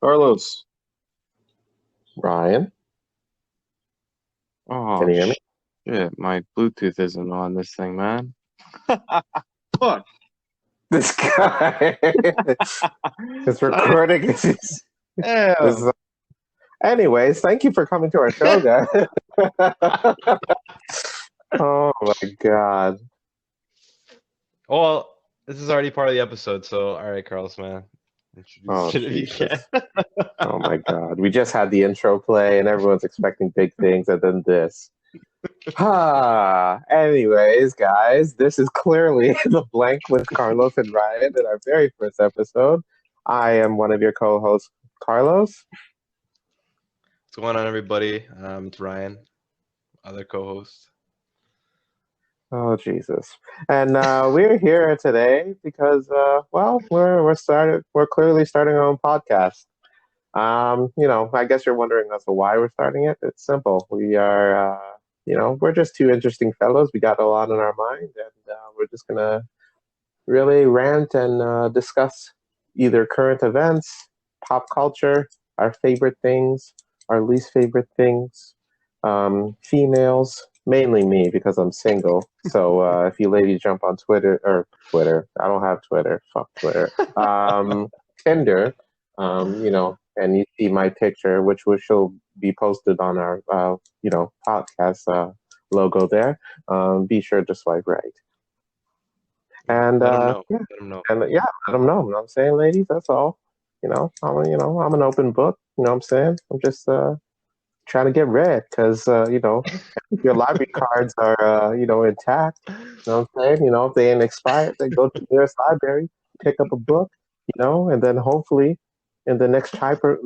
Carlos, Ryan, can oh you hear me? shit, my Bluetooth isn't on this thing, man. Fuck. This guy is I, recording. Is- damn. anyways, thank you for coming to our show, guys. Oh my God. Well, this is already part of the episode, so all right, Carlos, man, Oh introduce it if you can. Jesus. Oh my God. We just had the intro play and everyone's expecting big things and then this. Anyways, guys, this is clearly the blank with Carlos and Ryan in our very first episode. I am one of your co-hosts, Carlos. What's going on, everybody? It's Ryan, other co-host. Oh Jesus! And we're here today because, well, we're clearly starting our own podcast. I guess you're wondering as to why we're starting it. It's simple. We are, we're just two interesting fellows. We got a lot on our mind, and we're just gonna really rant and discuss either current events, pop culture, our favorite things, our least favorite things, females, mainly me because I'm single. So if you ladies jump on Twitter, I don't have Twitter. Fuck Twitter. Tinder, and you see my picture, which will be posted on our, podcast logo there. Be sure to swipe right. Yeah, And let them know. yeah, Let them know. and yeah, let them know. You know what I'm saying, ladies? That's all. I'm an open book. You know what I'm saying? I'm just trying to get read because if your library cards are intact. You know what I'm saying? If they ain't expired, then go to the nearest library, pick up a book, and then hopefully in the next chapter,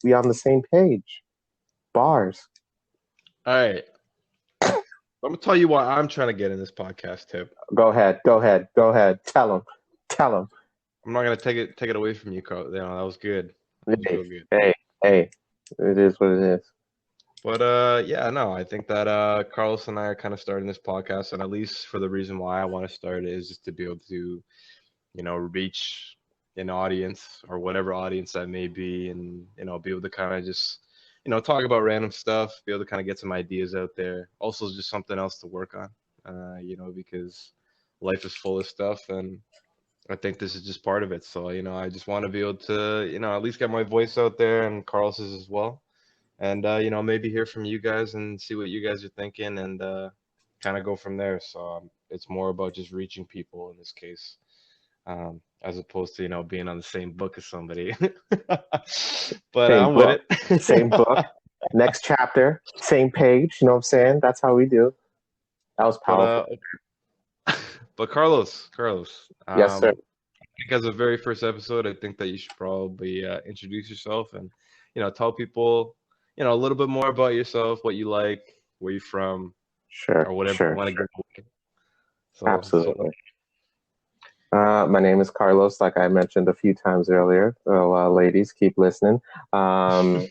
we on the same page. Bars. All right, I'm gonna tell you why I'm trying to get in this podcast tip. Go ahead. Go ahead. Go ahead. Tell them. Tell them. I'm not gonna take it away from you, Carl. That was good. That was Hey, real good. hey, hey. It is what it is. But yeah, no, I think that Carlos and I are kind of starting this podcast, and at least for the reason why I want to start it is just to be able to, reach an audience or whatever audience that may be, and be able to kind of just, talk about random stuff, be able to kind of get some ideas out there. Also, just something else to work on, because life is full of stuff, and I think this is just part of it. So, I just want to be able to, at least get my voice out there and Carlos's as well and maybe hear from you guys and see what you guys are thinking and kind of go from there. So it's more about just reaching people in this case, as opposed to being on the same book as somebody. But Same I'm with book, it. same book, next chapter, same page. You know what I'm saying? That's how we do. That was but powerful. but Carlos, Yes, sir. I think as a very first episode, I think that you should probably introduce yourself and tell people a little bit more about yourself, what you like, where you're from, Sure, or whatever you sure, want to sure. give away. So Absolutely. My name is Carlos, like I mentioned a few times earlier. So, ladies, keep listening. Um,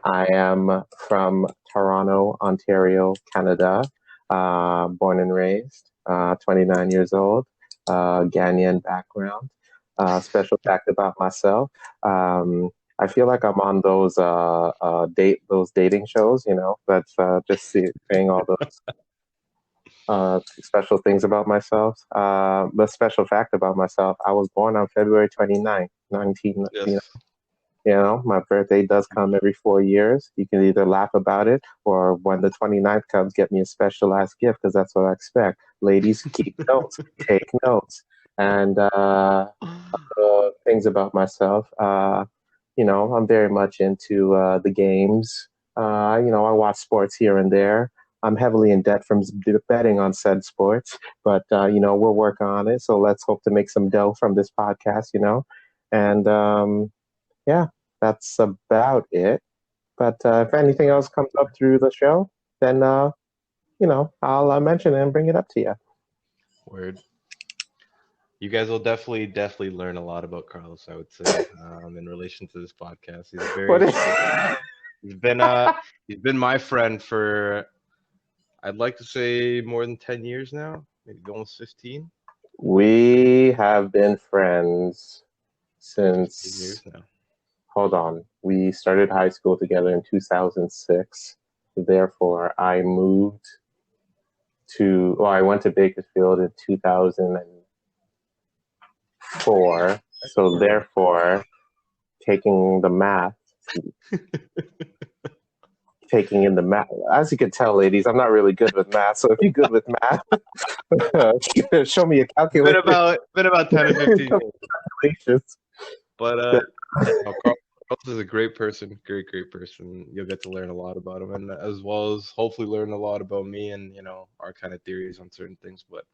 I am from Toronto, Ontario, Canada. Born and raised, 29 years old, Ghanaian background. Special fact about myself. I feel like I'm on those dating shows, that's just saying all those special things about myself. The special fact about myself, I was born on February 29th, 19, yes. my birthday does come every 4 years. You can either laugh about it or when the 29th comes, get me a specialized gift because that's what I expect. Ladies, keep notes, take notes. And things about myself, I'm very much into the games. I watch sports here and there. I'm heavily in debt from betting on said sports, but we're working on it. So let's hope to make some dough from this podcast. And yeah, that's about it. But if anything else comes up through the show, then I'll mention it and bring it up to you. Word. You guys will definitely learn a lot about Carlos, I would say, in relation to this podcast. He's What very is? he's been my friend for I'd like to say more than 10 years now, maybe almost 15. We have been friends 15 years since now. hold on. We started high school together in 2006. Therefore, I went to Bakersfield in 2004. So therefore, taking the math, taking in the math. As you can tell, ladies, I'm not really good with math. So if you're good with math, show me a Been calculator. about 10 to 15 years. Calculations. But yeah, no, Carlos is a great person, great person. You'll get to learn a lot about him, and as well as hopefully learn a lot about me and our kind of theories on certain things. But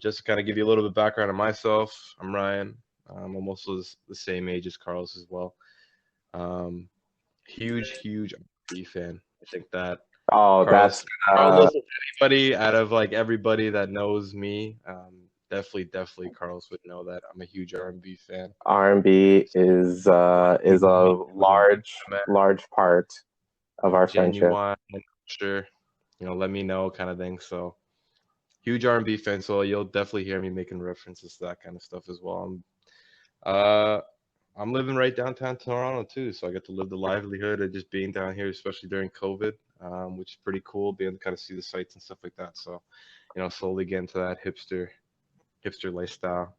just to kind of give you a little bit of background on myself, I'm Ryan. I'm also the same age as Carlos as well. Um, huge R&B fan. I think that Oh, Carlos, that's Carlos, if anybody out of like everybody that knows me, definitely Carlos would know that I'm a huge R&B fan. R&B is a Really, large part of our friendship. genuine, sure, let me know kind of thing. So huge R&B fan, so you'll definitely hear me making references to that kind of stuff as well. Uh, I'm living right downtown Toronto too, so I get to live the livelihood of just being down here, especially during COVID, which is pretty cool, being able to kind of see the sights and stuff like that. So, slowly get into that hipster lifestyle.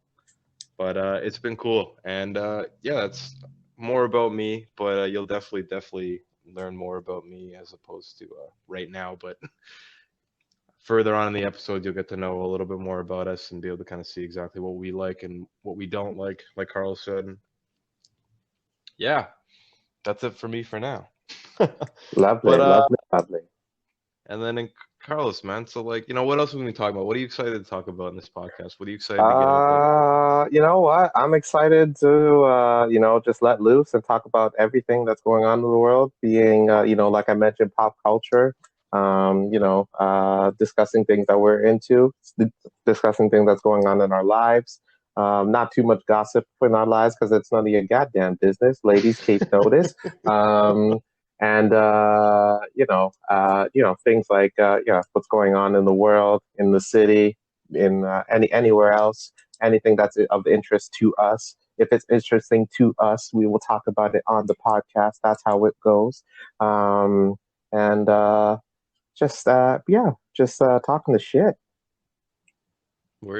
But it's been cool, and yeah, that's more about me. But you'll definitely learn more about me as opposed to right now. But further on in the episode, you'll get to know a little bit more about us and be able to kind of see exactly what we like and what we don't like Carl said. And yeah, that's it for me for now. Lovely, But lovely, lovely. and then in Carlos, man. So like, what else are we gonna be talking about? What are you excited to talk about in this podcast? What are you excited to get out there? You know what? I'm excited to just let loose and talk about everything that's going on in the world, being like I mentioned, pop culture. Discussing things that we're into, discussing things that's going on in our lives. Not too much gossip in our lives because it's none of your goddamn business. Ladies, take notice. Um, and things like what's going on in the world, in the city, in anywhere else, anything that's of interest to us. If it's interesting to us, we will talk about it on the podcast. That's how it goes. And just talking the shit.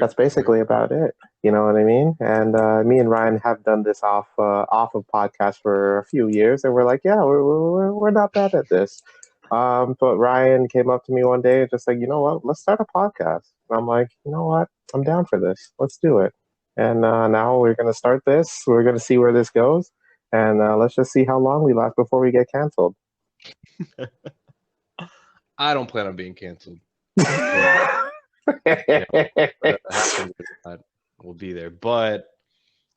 That's Word. basically about it. You know what I mean? And me and Ryan have done this off of podcast for a few years, and we're like, yeah, we're not bad at this. But Ryan came up to me one day and just like, you know what? Let's start a podcast. And I'm like, you know what? I'm down for this. Let's do it. And now we're gonna start this. We're gonna see where this goes, and let's just see how long we last before we get canceled. I don't plan on being canceled. Yeah, whatever happens with that, we'll be there. But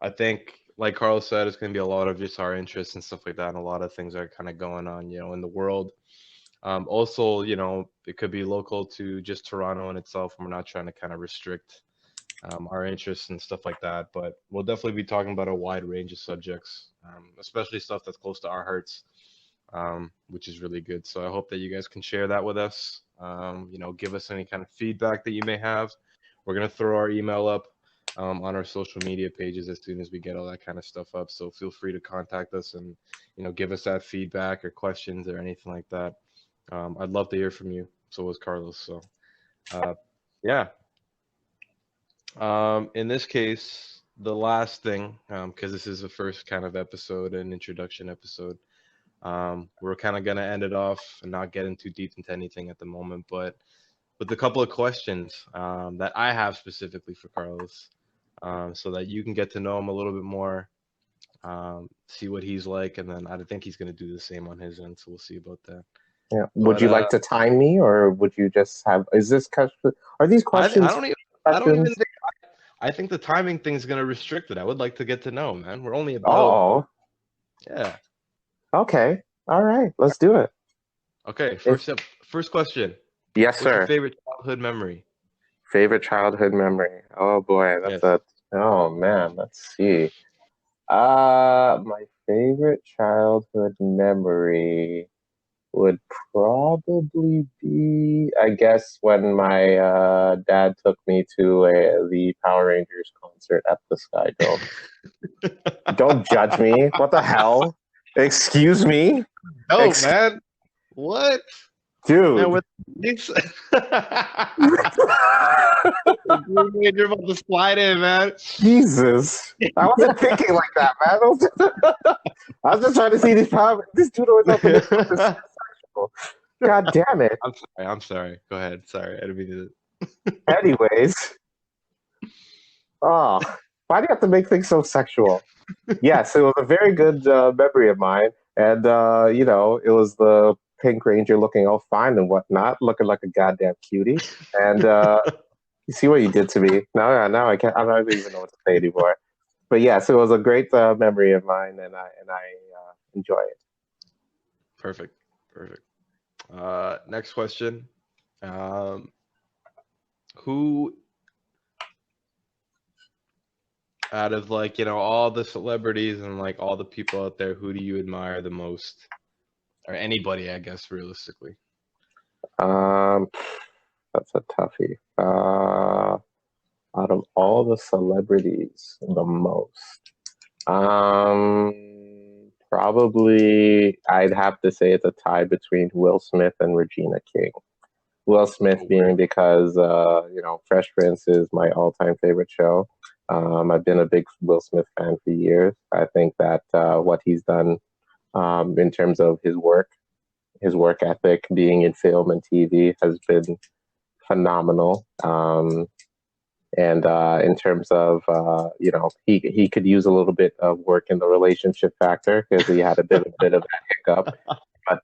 I think, like Carl said, it's going to be a lot of just our interests and stuff like that, and a lot of things are kind of going on, in the world. Also, it could be local to just Toronto in itself, and we're not trying to kind of restrict our interests and stuff like that. But we'll definitely be talking about a wide range of subjects, especially stuff that's close to our hearts, which is really good. So I hope that you guys can share that with us. Give us any kind of feedback that you may have. We're going to throw our email up on our social media pages as soon as we get all that kind of stuff up. So feel free to contact us and, give us that feedback or questions or anything like that. I'd love to hear from you. So was Carlos. So, yeah. In this case, the last thing, because this is the first kind of episode, an introduction episode, we're kind of going to end it off and not get in too deep into anything at the moment, but with a couple of questions that I have specifically for Carlos, so that you can get to know him a little bit more, see what he's like, and then I think he's going to do the same on his end, so we'll see about that. Yeah. Would But you like to time me, or would you just have? Is this question? Are these questions? I don't even Questions? think I think the timing thing is going to restrict it. I would like to get to know, man. We're only about Oh, yeah. okay. All right. Let's do it. Okay, If first question. yes, What's your sir. favorite childhood memory? Favorite childhood memory. Oh boy, that's Yes. a. Oh man, let's see. My favorite childhood memory. would probably be, I guess, when my dad took me to the Power Rangers concert at the Sky Dome. Don't judge me. What the hell? Excuse me? Oh Ex- man, what? Man, Dude. what this? You're about to slide in, man. Jesus. I wasn't thinking like that, man. I was just trying to see these power. This dude always has to make something so sexual. God damn it. I'm sorry. I'm sorry. Go ahead. Sorry, I didn't mean to. Anyways, oh, why do you have to make things so sexual? Yes, it was a very good memory of mine, and it was the Pink Ranger looking all fine and whatnot, looking like a goddamn cutie. And you see what you did to me. Now I can't. I don't even know what to say anymore. But yes, it was a great memory of mine, and I enjoy it. Perfect. Perfect. Next question. Um, who out of all the celebrities and like all the people out there, who do you admire the most? Or anybody, I guess, realistically. Um, that's a toughie. Out of all the celebrities, the most. Probably I'd have to say it's a tie between Will Smith and Regina King. Will Smith Oh, being word. because Fresh Prince is my all-time favorite show. I've been a big Will Smith fan for years. I think that what he's done in terms of his work ethic, being in film and TV, has been phenomenal. And in terms of he could use a little bit of work in the relationship factor because he had a bit of that hiccup. But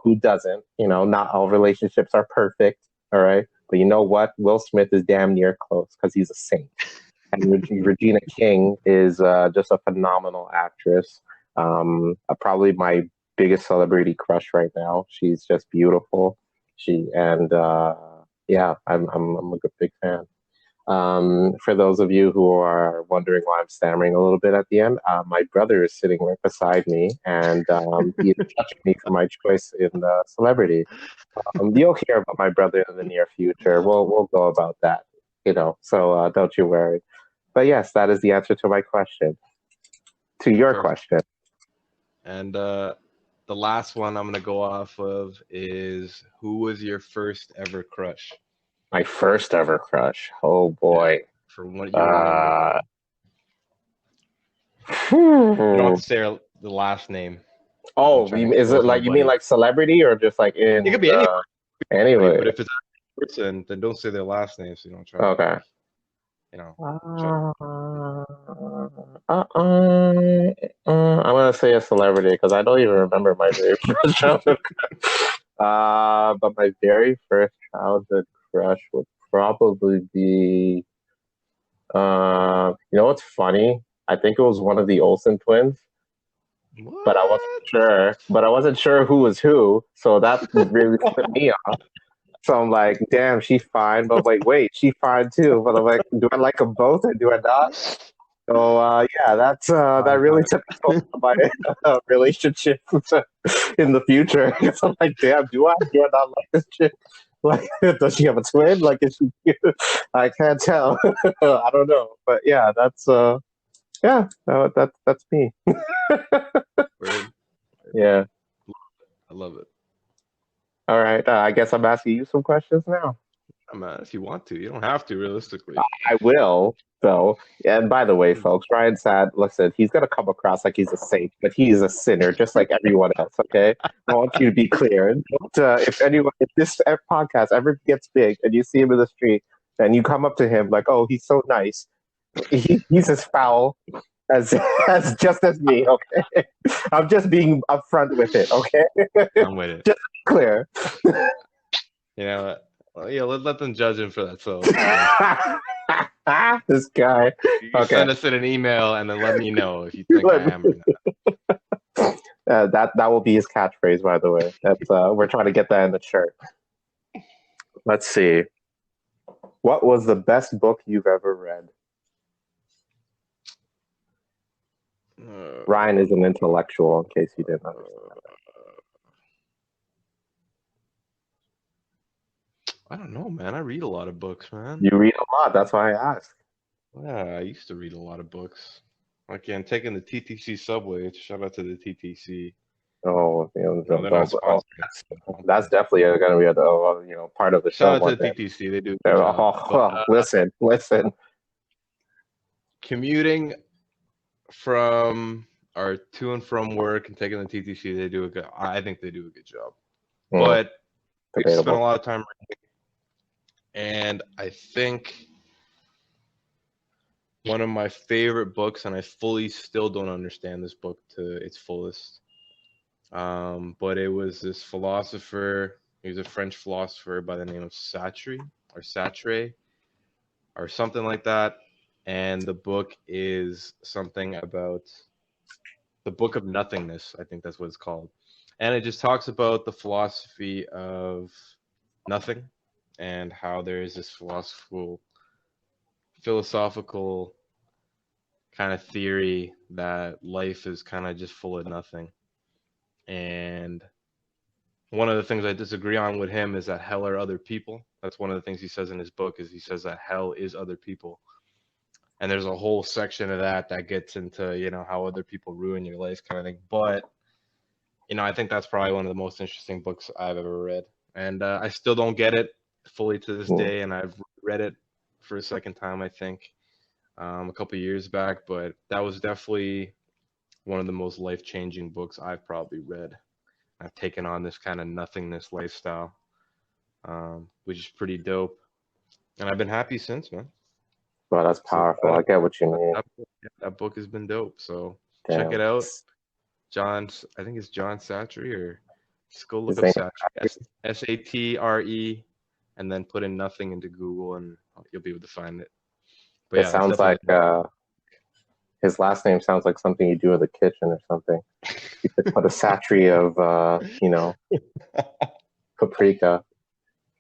who doesn't? Not all relationships are perfect. All right, but you know what? Will Smith is damn near close because he's a saint. And Regina King is just a phenomenal actress. Probably my biggest celebrity crush right now. She's just beautiful. She and yeah, I'm a big fan. For those of you who are wondering why I'm stammering a little bit at the end, my brother is sitting right beside me, and he is judging me for my choice in celebrity. You'll hear about my brother in the near future. We'll go about that, So don't you worry. But yes, that is the answer to my question. To your Perfect. question, And the last one I'm gonna go off of is who was your first ever crush? my first ever crush. Oh Yeah, boy. from what you remember. Uh, You don't have to hmm. say the last name. I'm Oh, trying to is it expose like you mean nobody. like celebrity or just like It could in be anybody, anyway? but if it's a person, then don't say their last name, so you don't try to Okay. you know, try to. Uh, I'm gonna say a celebrity because I don't even remember my very first childhood. But my very first childhood crush would probably be. You know what's funny? I think it was one of the Olsen twins, but I wasn't What? sure. But I wasn't sure who was who, so that really put me off. So I'm like, damn, she's fine. But I'm like, wait, she's fine too. But I'm like, do I like them both or do I not? So yeah, that Fine, really fine. took a toll on my relationship in the future. Because I'm like, damn, do I not like this chick? Like, does she have a twin? Like, is she cute? I can't tell. I don't know. But yeah, that's me. Word. Yeah. I love it. All right. I guess I'm asking you some questions now. If you want to, you don't have to realistically. I will, though. And by the way, folks, Ryan said, listen, he's going to come across like he's a saint, but he is a sinner, just like everyone else, okay? I want you to be clear. Don't, if this podcast ever gets big and you see him in the street and you come up to him like, oh, he's so nice, he's as foul as, as just as me, okay? I'm just being upfront with it, okay? I'm with it. Just clear. You know, well, yeah, let them judge him for that. So, This guy. you Okay. send us in an email and then let me know if you think I am or not. That will be his catchphrase, by the way. That's we're trying to get that in the shirt. Let's see. What was the best book you've ever read? Uh, Ryan is an intellectual, in case you didn't understand. I don't know, man. I read a lot of books, man. You read a lot. That's why I asked. Yeah, I used to read a lot of books. Like, yeah, I'm taking the TTC subway. Shout out to the TTC. Oh, No, they're not oh, sponsoring us, so. that's definitely going to be part of the show Shout out to one the day. TTC. They do a good job. But Oh, listen, listen. commuting from or to and from work and taking the TTC, they do a good. I think they do a good job. Mm, But we've spent a debatable. lot of time, and I think one of my favorite books, and I fully still don't understand this book to its fullest. But it was this philosopher. He was a French philosopher by the name of Sartre or something like that. And the book is something about the book of nothingness. I think that's what it's called. And it just talks about the philosophy of nothing and how there is this philosophical kind of theory that life is kind of just full of nothing. And one of the things I disagree on with him is that hell are other people. That's one of the things he says in his book is he says that hell is other people. And there's a whole section of that gets into, how other people ruin your life kind of thing. But, I think that's probably one of the most interesting books I've ever read. And I still don't get it fully to this Mm. day. And I've read it for a second time, I think, a couple years back. But that was definitely one of the most life-changing books I've probably read. I've taken on this kind of nothingness lifestyle, which is pretty dope. And I've been happy since, man. Well, that's So powerful. I get what you mean. that book has been dope. So check Damn. it out. I think it's John Satry, or just go look His up name, Satry, Satre, and then put in nothing into Google, and you'll be able to find it. But it yeah, that's sounds definitely like his last name sounds like something you do in the kitchen or something. You could put a satry of, paprika.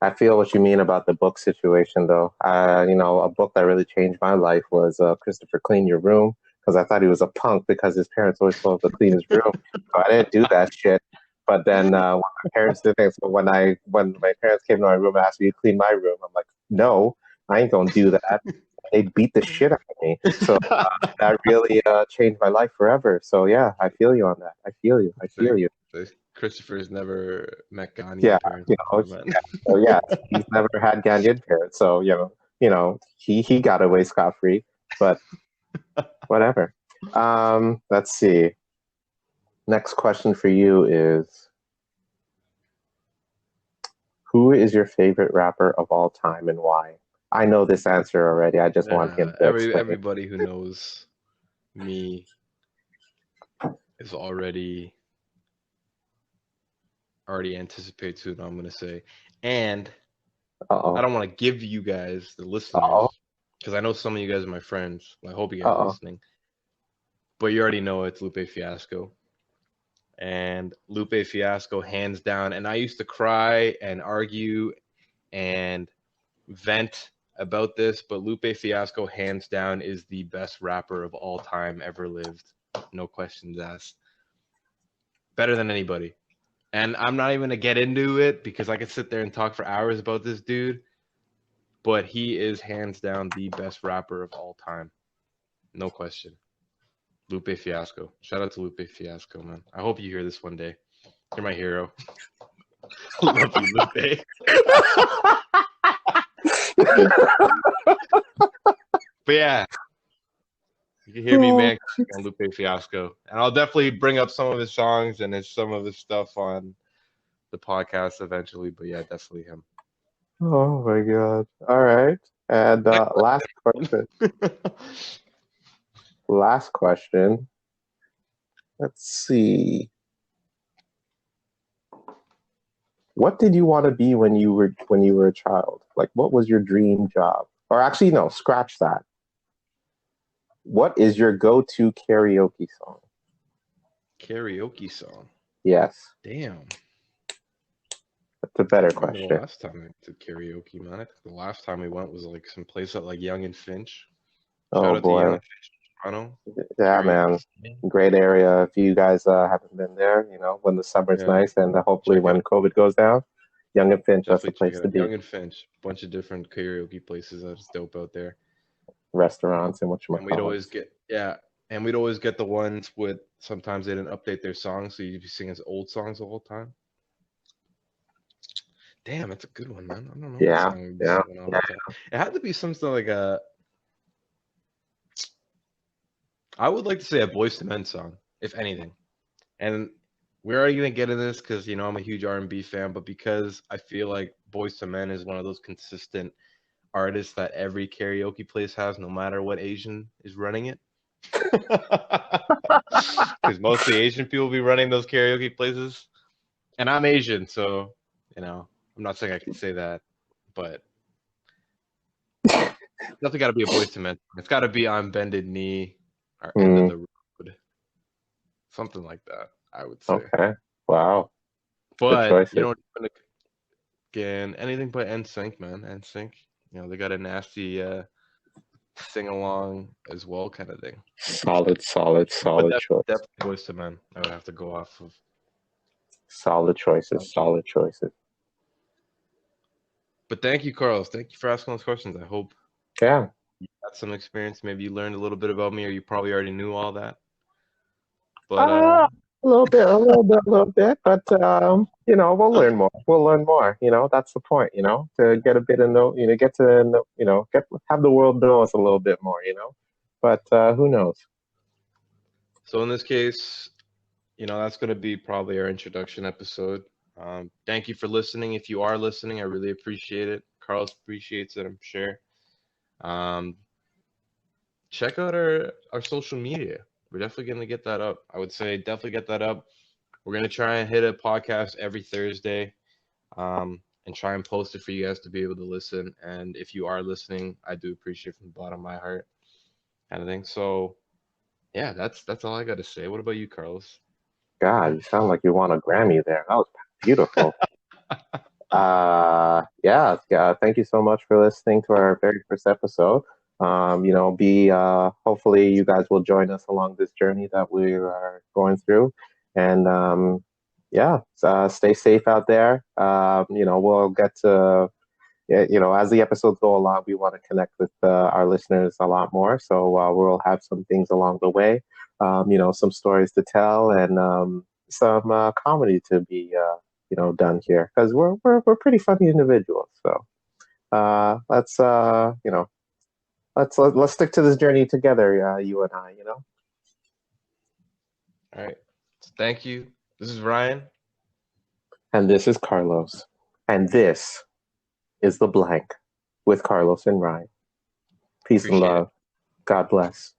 I feel what you mean about the book situation, though. A book that really changed my life was Christopher Clean Your Room, because I thought he was a punk because his parents always told him to clean his room. So I didn't do that shit. But then when my parents did things, so when my parents came to my room and asked me to clean my room, I'm like, no, I ain't gonna do that. They beat the shit out of me. So that really changed my life forever. So yeah, I feel you on that. I feel you. I So, feel you. so Christopher's never met Yeah, Ghanaian parents you know, before, man. so yeah, he's never had Ghanaian parents, so he got away scot free. But whatever. Let's see. Next question for you is: who is your favorite rapper of all time and why? I know this answer already. I just want him Yeah, to explain. everybody who knows me is already anticipates who I'm gonna say, and Uh I oh. don't want to give you guys, the Uh oh. listeners, because I know some of you guys are my friends. I hope you Uh guys are oh. listening, but you already know it's Lupe Fiasco. And Lupe Fiasco, hands down. And I used to cry and argue and vent about this, but Lupe Fiasco, hands down, is the best rapper of all time ever lived. No questions asked. Better than anybody. And I'm not even going to get into it because I could sit there and talk for hours about this dude, but he is hands down the best rapper of all time. No question. Lupe Fiasco. Shout out to Lupe Fiasco, man. I hope you hear this one day. You're my hero. Love you, Lupe. But yeah, you can hear me, man, on Lupe Fiasco. And I'll definitely bring up some of his songs and some of his stuff on the podcast eventually. But yeah, definitely him. Oh my god. All right. And last question. Last question. Let's see. What did you want to be when you were a child? Like, what was your dream job? Or actually, no, scratch that. What is your go-to karaoke song? Karaoke song. Yes, Damn. that's a better I remember the question. last time I did karaoke, man. I think the last time we went was like some place at like Young and Finch. Shout Oh out to Young boy, and Finch, Toronto. yeah, Karaoke man, scene. great area. If you guys haven't been there, when the summer's Yeah, nice and hopefully check it when out. COVID goes down, Young and Finch, that's the Definitely check place it to out. be. Young and Finch, bunch of different karaoke places that's dope out there. Restaurants and And we'd always whatchamacallits. get yeah, and we'd always get the ones with sometimes they didn't update their songs, so you'd be singing old songs the whole time. Damn, that's a good one, man. I don't know what Yeah, song we'd be yeah, singing all yeah. the time. It had to be something like a. I would like to say a Boyz II Men song, if anything. And we're already gonna get into this because I'm a huge R&B fan, but because I feel like Boyz II Men is one of those consistent artists that every karaoke place has, no matter what Asian is running it. Because mostly Asian people be running those karaoke places, and I'm Asian, so I'm not saying I can say that, but it's definitely got to be a Boyz II Men. It's got to be on bended knee or end of Mm, the road, something like that. I would say, okay. Wow. Good but you choices. don't again anything but NSYNC, man. NSYNC, they got a nasty sing along as well kind of thing. Solid, solid, But solid that's choice. definitely Boyz II Men. I would have to go off of. Solid choices. Solid choices. But thank you, Carlos. Thank you for asking those questions. I hope Yeah. you got some experience. Maybe you learned a little bit about me, or you probably already knew all that. But A little bit, a little bit, a little bit, but we'll learn more. We'll learn more. That's the point. To get a bit of know, get to know, have the world know us a little bit more. But who knows? so in this case, that's going to be probably our introduction episode. Thank you for listening. If you are listening, I really appreciate it. Carlos appreciates it, I'm sure. Um, check out our social media. We're definitely going to get that up. I would say definitely get that up. We're going to try and hit a podcast every Thursday, and try and post it for you guys to be able to listen. And if you are listening, I do appreciate from the bottom of my heart kind of thing. So yeah, that's all I got to say. What about you, Carlos? God, you sound like you won a Grammy there. That was beautiful. Yeah. Thank you so much for listening to our very first episode. Be hopefully you guys will join us along this journey that we are going through, and yeah, stay safe out there. We'll get to yeah, as the episodes go along, we want to connect with our listeners a lot more. So we'll have some things along the way, some stories to tell, and some comedy to be, done here because we're pretty funny individuals. So let's, let's stick to this journey together, you and I. All right. So thank you. This is Ryan. And this is Carlos, and this is the blank with Carlos and Ryan. Peace and Appreciate it. love. God bless.